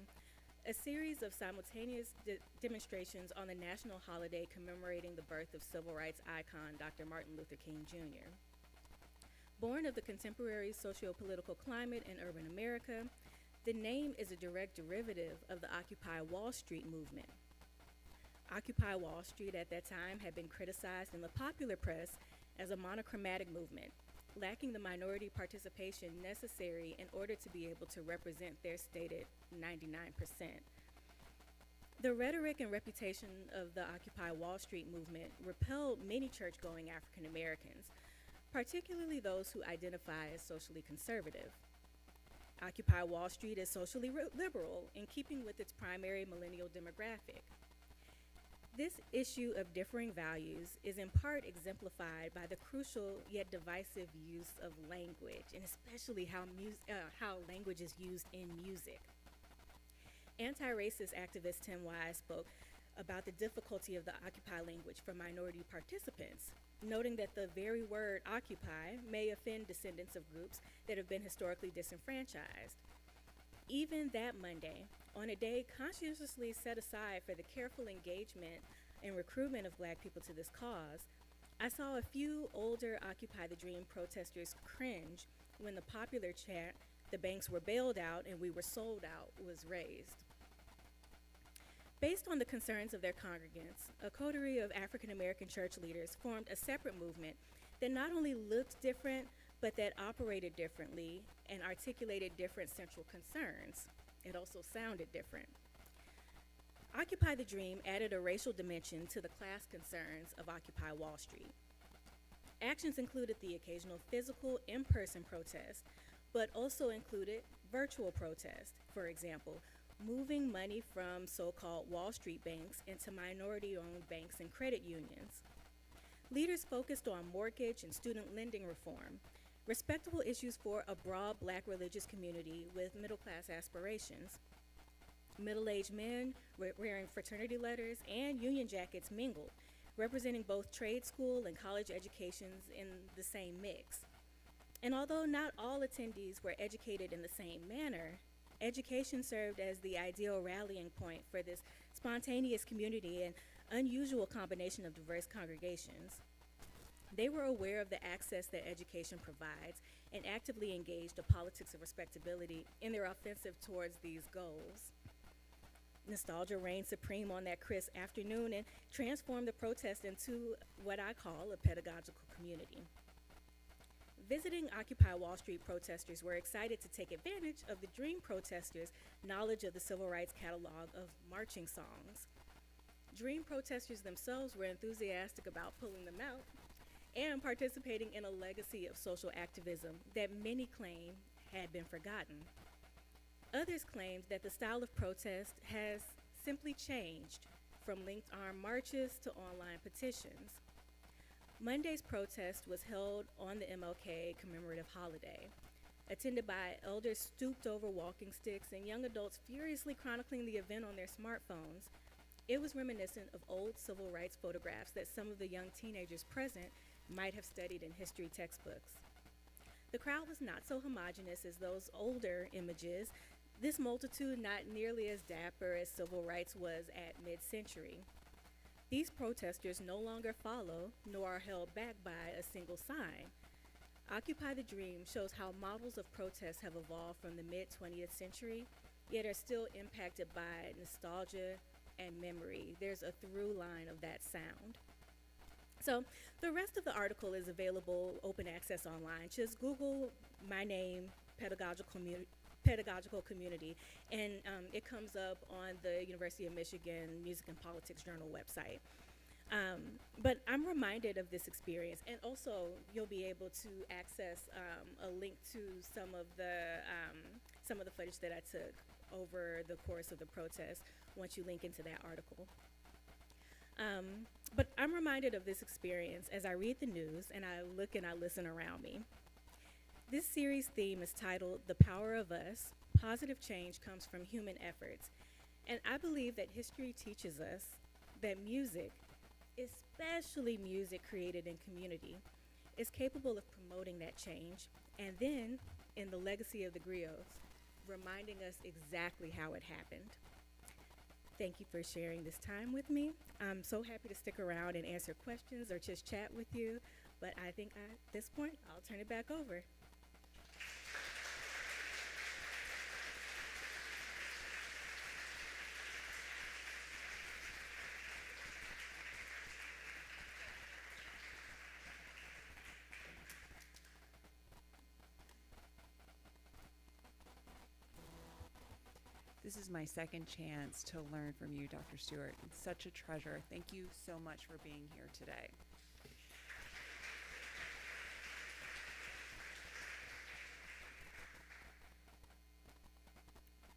a series of simultaneous demonstrations on the national holiday commemorating the birth of civil rights icon Dr. Martin Luther King Jr. Born of the contemporary socio-political climate in urban America, the name is a direct derivative of the Occupy Wall Street movement. Occupy Wall Street at that time had been criticized in the popular press as a monochromatic movement, lacking the minority participation necessary in order to be able to represent their stated 99%. The rhetoric and reputation of the Occupy Wall Street movement repelled many church-going African Americans, particularly those who identify as socially conservative. Occupy Wall Street is socially liberal in keeping with its primary millennial demographic. This issue of differing values is in part exemplified by the crucial yet divisive use of language, and especially how language is used in music. Anti-racist activist Tim Wise spoke about the difficulty of the Occupy language for minority participants, noting that the very word occupy may offend descendants of groups that have been historically disenfranchised. Even that Monday, on a day conscientiously set aside for the careful engagement and recruitment of Black people to this cause, I saw a few older Occupy the Dream protesters cringe when the popular chant, "The banks were bailed out and we were sold out," was raised. Based on the concerns of their congregants, a coterie of African American church leaders formed a separate movement that not only looked different, but that operated differently and articulated different central concerns. It also sounded different. Occupy the Dream added a racial dimension to the class concerns of Occupy Wall Street. Actions included the occasional physical, in-person protest, but also included virtual protest. For example, moving money from so-called Wall Street banks into minority-owned banks and credit unions. Leaders focused on mortgage and student lending reform, respectable issues for a broad Black religious community with middle-class aspirations. Middle-aged men wearing fraternity letters and union jackets mingled, representing both trade school and college educations in the same mix. And although not all attendees were educated in the same manner, education served as the ideal rallying point for this spontaneous community and unusual combination of diverse congregations. They were aware of the access that education provides and actively engaged the politics of respectability in their offensive towards these goals. Nostalgia reigned supreme on that crisp afternoon and transformed the protest into what I call a pedagogical community. Visiting Occupy Wall Street protesters were excited to take advantage of the Dream protesters' knowledge of the civil rights catalog of marching songs. Dream protesters themselves were enthusiastic about pulling them out and participating in a legacy of social activism that many claim had been forgotten. Others claimed that the style of protest has simply changed from linked armed marches to online petitions. Monday's protest was held on the MLK commemorative holiday, attended by elders stooped over walking sticks and young adults furiously chronicling the event on their smartphones. It was reminiscent of old civil rights photographs that some of the young teenagers present might have studied in history textbooks. The crowd was not so homogeneous as those older images, this multitude not nearly as dapper as civil rights was at mid-century. These protesters no longer follow nor are held back by a single sign. Occupy the Dream shows how models of protest have evolved from the mid-20th century, yet are still impacted by nostalgia and memory. There's a through line of that sound. So the rest of the article is available open access online. Just Google my name, pedagogical community, and it comes up on the University of Michigan Music and Politics Journal website. But I'm reminded of this experience, and also you'll be able to access a link to some of the footage that I took over the course of the protest once you link into that article. But I'm reminded of this experience as I read the news and I look and I listen around me. This series theme is titled "The Power of Us, Positive Change Comes from Human Efforts." And I believe that history teaches us that music, especially music created in community, is capable of promoting that change, and then, in the legacy of the griots, reminding us exactly how it happened. Thank you for sharing this time with me. I'm so happy to stick around and answer questions or just chat with you, but I think at this point, I'll turn it back over. This is my second chance to learn from you, Dr. Stewart. It's such a treasure. Thank you so much for being here today.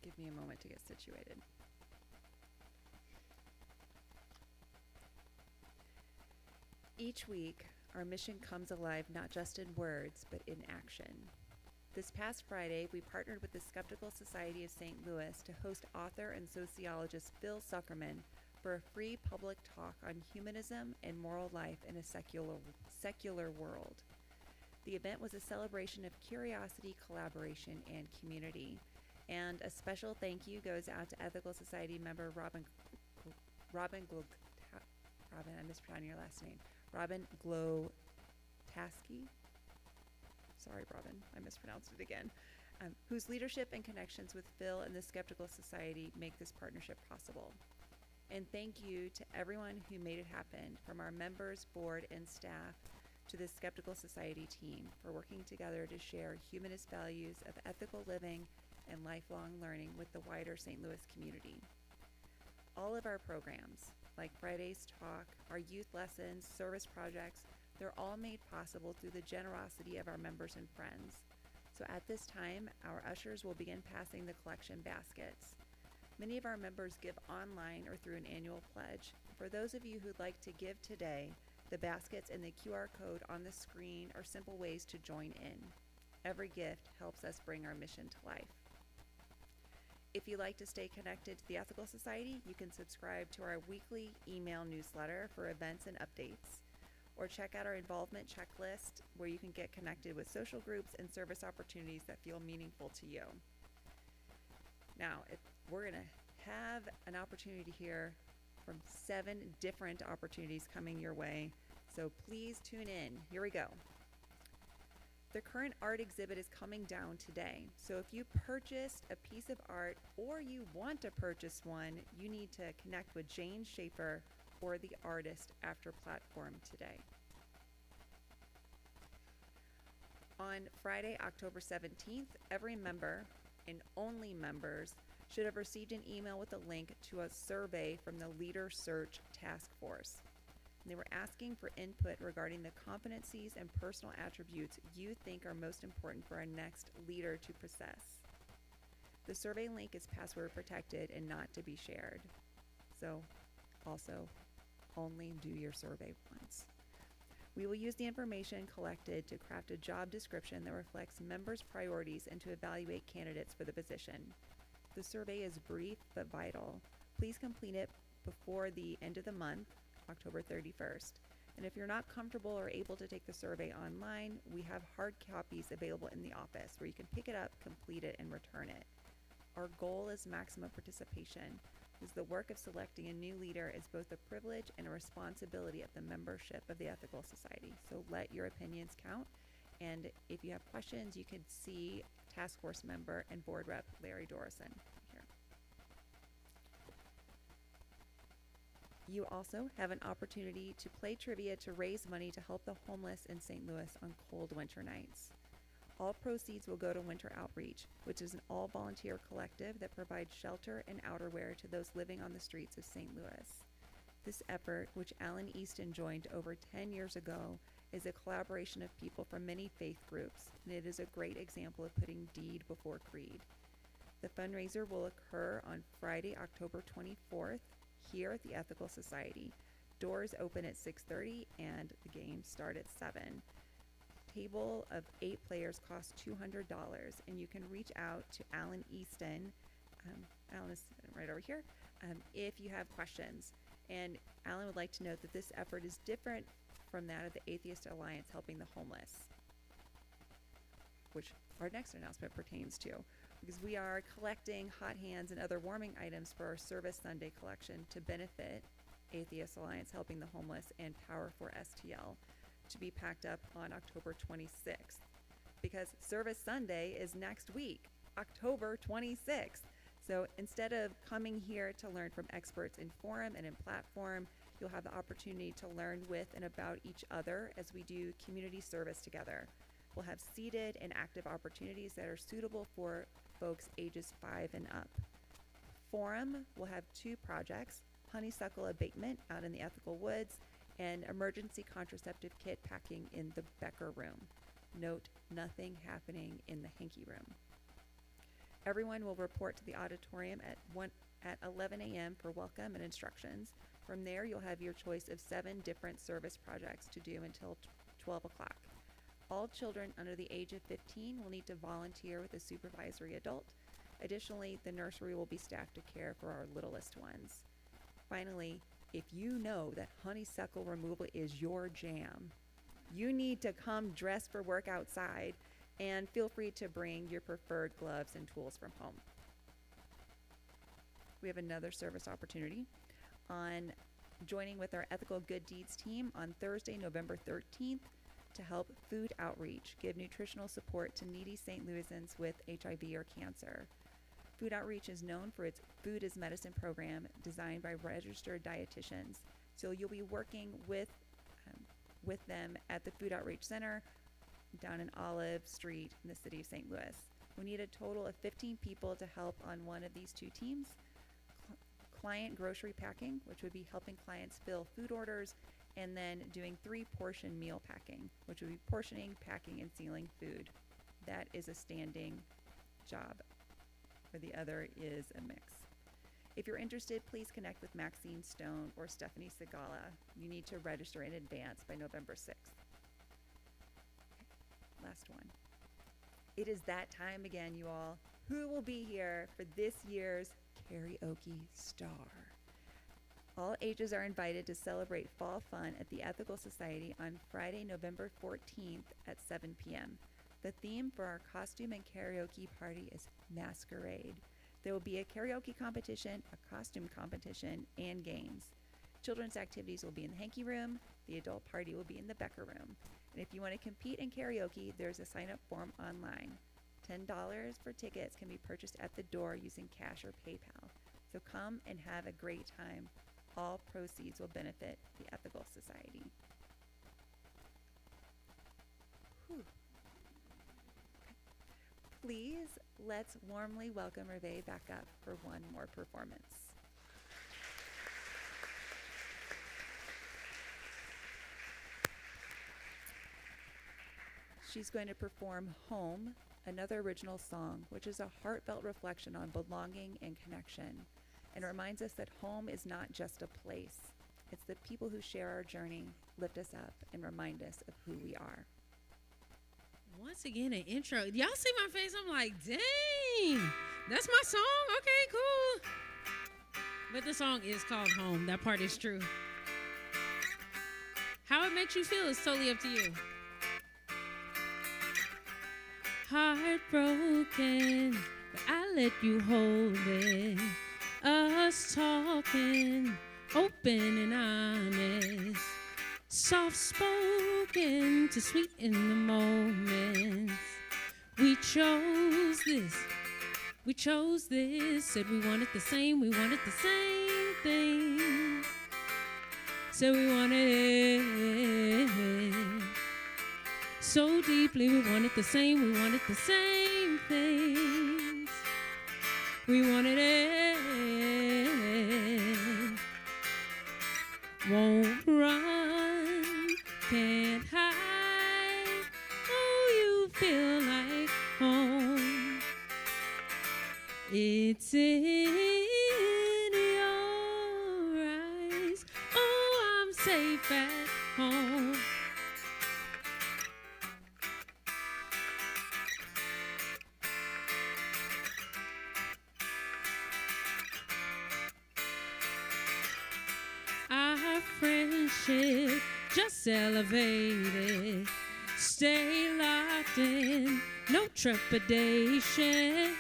Give me a moment to get situated. Each week, our mission comes alive not just in words, but in action. This past Friday, we partnered with the Skeptical Society of St. Louis to host author and sociologist Phil Zuckerman for a free public talk on humanism and moral life in a secular world. The event was a celebration of curiosity, collaboration, and community. And a special thank you goes out to Ethical Society member Robin, I'm mispronouncing your last name, Robin Glotaski. Sorry, Robin, I mispronounced it again. Whose leadership and connections with Phil and the Skeptical Society make this partnership possible. And thank you to everyone who made it happen, from our members, board, and staff to the Skeptical Society team, for working together to share humanist values of ethical living and lifelong learning with the wider St. Louis community. All of our programs, like Friday's talk, our youth lessons, service projects, they're all made possible through the generosity of our members and friends. So at this time, our ushers will begin passing the collection baskets. Many of our members give online or through an annual pledge. For those of you who'd like to give today, the baskets and the QR code on the screen are simple ways to join in. Every gift helps us bring our mission to life. If you'd like to stay connected to the Ethical Society, you can subscribe to our weekly email newsletter for events and updates, or check out our involvement checklist where you can get connected with social groups and service opportunities that feel meaningful to you. Now, we're going to have an opportunity to hear from 7 different opportunities coming your way, so please tune in. Here we go. The current art exhibit is coming down today, so if you purchased a piece of art or you want to purchase one, you need to connect with Jane Schaefer or the artist after platform today. On Friday, October 17th, every member, and only members, should have received an email with a link to a survey from the Leader Search Task Force. And they were asking for input regarding the competencies and personal attributes you think are most important for our next leader to possess. The survey link is password protected and not to be shared. So also, only do your survey once. We will use the information collected to craft a job description that reflects members' priorities and to evaluate candidates for the position. The survey is brief but vital. Please complete it before the end of the month, October 31st. And if you're not comfortable or able to take the survey online, we have hard copies available in the office where you can pick it up, complete it, and return it. Our goal is maximum participation, because the work of selecting a new leader is both a privilege and a responsibility of the membership of the Ethical Society. So let your opinions count. And if you have questions, you can see Task Force member and Board Rep Larry Dorison here. You also have an opportunity to play trivia to raise money to help the homeless in St. Louis on cold winter nights. All proceeds will go to Winter Outreach, which is an all-volunteer collective that provides shelter and outerwear to those living on the streets of St. Louis. This effort, which Alan Easton joined over 10 years ago, is a collaboration of people from many faith groups, and it is a great example of putting deed before creed. The fundraiser will occur on Friday, October 24th, here at the Ethical Society. Doors open at 6:30 and the games start at 7. Table of 8 players costs $200, and you can reach out to Alan Easton. Alan is right over here, if you have questions. And Alan would like to note that this effort is different from that of the Atheist Alliance Helping the Homeless, which our next announcement pertains to, because we are collecting hot hands and other warming items for our Service Sunday collection to benefit Atheist Alliance Helping the Homeless and Power for STL, to be packed up on October 26th, because Service Sunday is next week, October 26th. So instead of coming here to learn from experts in forum and in platform, you'll have the opportunity to learn with and about each other as we do community service together. We'll have seated and active opportunities that are suitable for folks ages 5 and up. Forum will have 2 projects: honeysuckle abatement out in the Ethical Woods and emergency contraceptive kit packing in the Becker room. Note, nothing happening in the Hanky room. Everyone will report to the auditorium at 11 a.m. for welcome and instructions. From there, you'll have your choice of 7 different service projects to do until 12 o'clock. All children under the age of 15 will need to volunteer with a supervisory adult. Additionally, the nursery will be staffed to care for our littlest ones. Finally, if you know that honeysuckle removal is your jam, you need to come dressed for work outside, and feel free to bring your preferred gloves and tools from home. We have another service opportunity on joining with our Ethical Good Deeds team on Thursday, November 13th to help food outreach, give nutritional support to needy St. Louisans with HIV or cancer. Food Outreach is known for its Food is Medicine program designed by registered dietitians. So you'll be working with them at the Food Outreach Center down in Olive Street in the city of St. Louis. We need a total of 15 people to help on one of these two teams. Client grocery packing, which would be helping clients fill food orders, and then doing 3-portion meal packing, which would be portioning, packing, and sealing food. That is a standing job, where the other is a mix. If you're interested, please connect with Maxine Stone or Stephanie Segala. You need to register in advance by November 6th. Last one. It is that time again, you all. Who will be here for this year's Karaoke Star? All ages are invited to celebrate fall fun at the Ethical Society on Friday, November 14th at 7 p.m. The theme for our costume and karaoke party is Masquerade. There will be a karaoke competition, a costume competition, and games. Children's activities will be in the Hanky Room. The adult party will be in the Becker Room. And if you want to compete in karaoke, there's a sign-up form online. $10 for tickets can be purchased at the door using cash or PayPal. So come and have a great time. All proceeds will benefit the Ethical Society. Whew. Please, let's warmly welcome REVÉ back up for one more performance. She's going to perform Home, another original song, which is a heartfelt reflection on belonging and connection, and reminds us that home is not just a place. It's the people who share our journey, lift us up, and remind us of who we are. Once again, an intro. Y'all see my face? I'm like, dang, that's my song? Okay, cool. But the song is called Home. That part is true. How it makes you feel is totally up to you. Heartbroken, but I let you hold it. Us talking, open and honest. Soft-spoken to sweeten the moments. We chose this, said we wanted the same thing. Said we wanted it so deeply, we wanted the same things. We wanted it, won't run, can't hide. Oh, you feel like home. It's in your eyes. Oh, I'm safe at home. Our friendship just elevated. Stay locked in, no trepidation.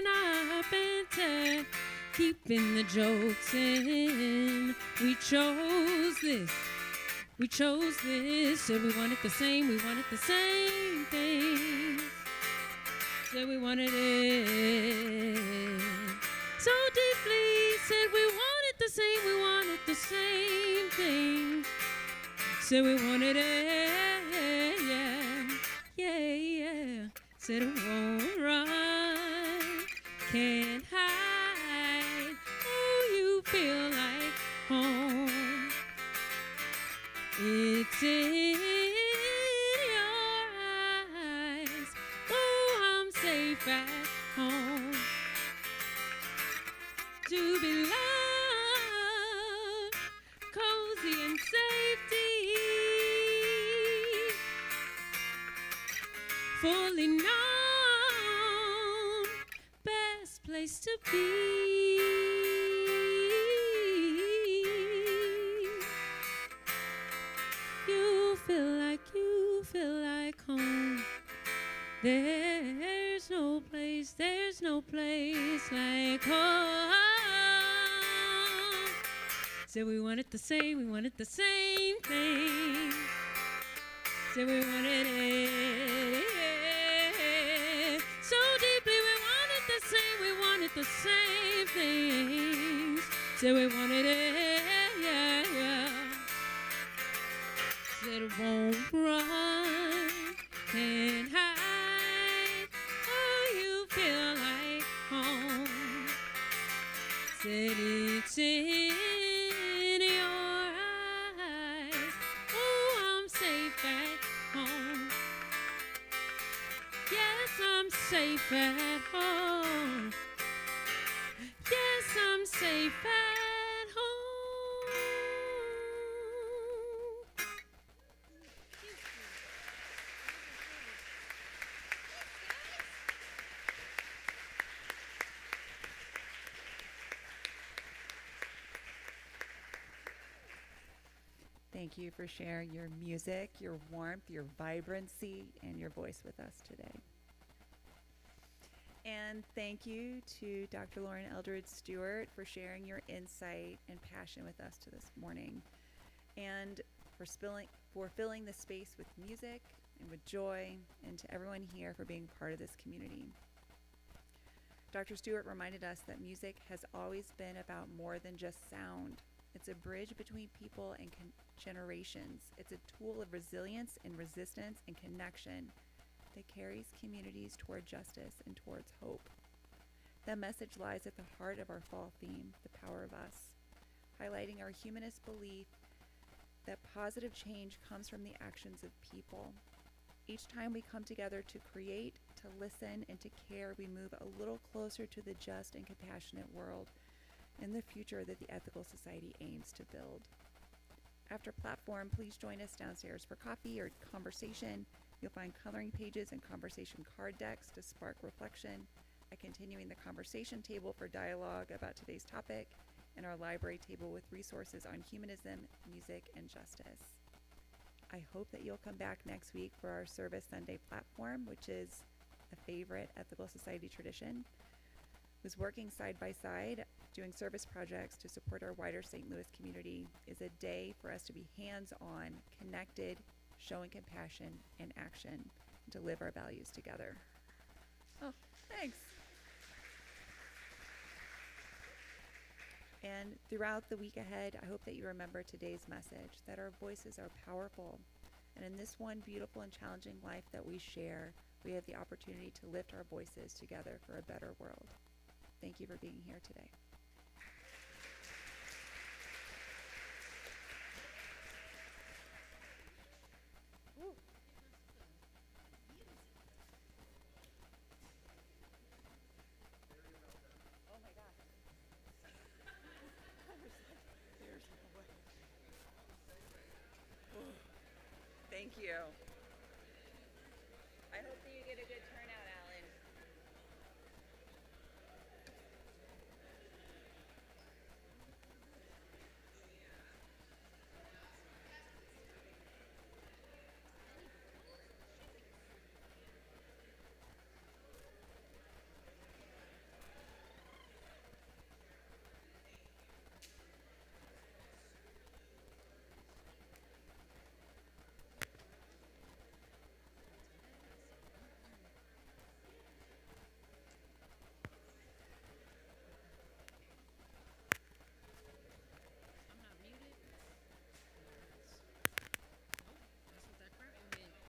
Our banter, keeping the jokes in. We chose this. Said we wanted the same thing. Said we wanted it so deeply. Said we wanted the same thing. Said we wanted it, yeah. Said it won't run, can't hide. Oh, you feel like home. It's in your eyes. Oh, I'm safe at home. To be loved, cozy and safety. fully known, best place to be. You feel like home. There's no place like home. Said we wanted the same thing. Said we wanted it so deeply, we wanted the same things. Said we wanted it, yeah. Said it won't run, can't hide. Oh, you feel like home. Said it's in your eyes. Oh, I'm safe at home. Yes, I'm safe at home. Yes, I'm safe at home. Thank you for sharing your music, your warmth, your vibrancy, and your voice with us today. And thank you to Dr. Lauren Eldridge Stewart for sharing your insight and passion with us this morning, and for filling the space with music and with joy, and to everyone here for being part of this community. Dr. Stewart reminded us that music has always been about more than just sound. It's a bridge between people and generations. It's a tool of resilience and resistance and connection that carries communities toward justice and towards hope. That message lies at the heart of our fall theme, The Power of Us, highlighting our humanist belief that positive change comes from the actions of people. Each time we come together to create, to listen, and to care, we move a little closer to the just and compassionate world and the future that the Ethical Society aims to build. After platform, please join us downstairs for coffee or conversation. You'll find coloring pages and conversation card decks to spark reflection, a continuing the conversation table for dialogue about today's topic, and our library table with resources on humanism, music, and justice. I hope that you'll come back next week for our Service Sunday platform, which is a favorite Ethical Society tradition. Was working side by side, doing service projects to support our wider St. Louis community, is a day for us to be hands-on, connected, showing compassion and action, and to live our values together. Oh, thanks. And throughout the week ahead, I hope that you remember today's message, that our voices are powerful. And in this one beautiful and challenging life that we share, we have the opportunity to lift our voices together for a better world. Thank you for being here today. Oh my gosh. There's no way. Thank you.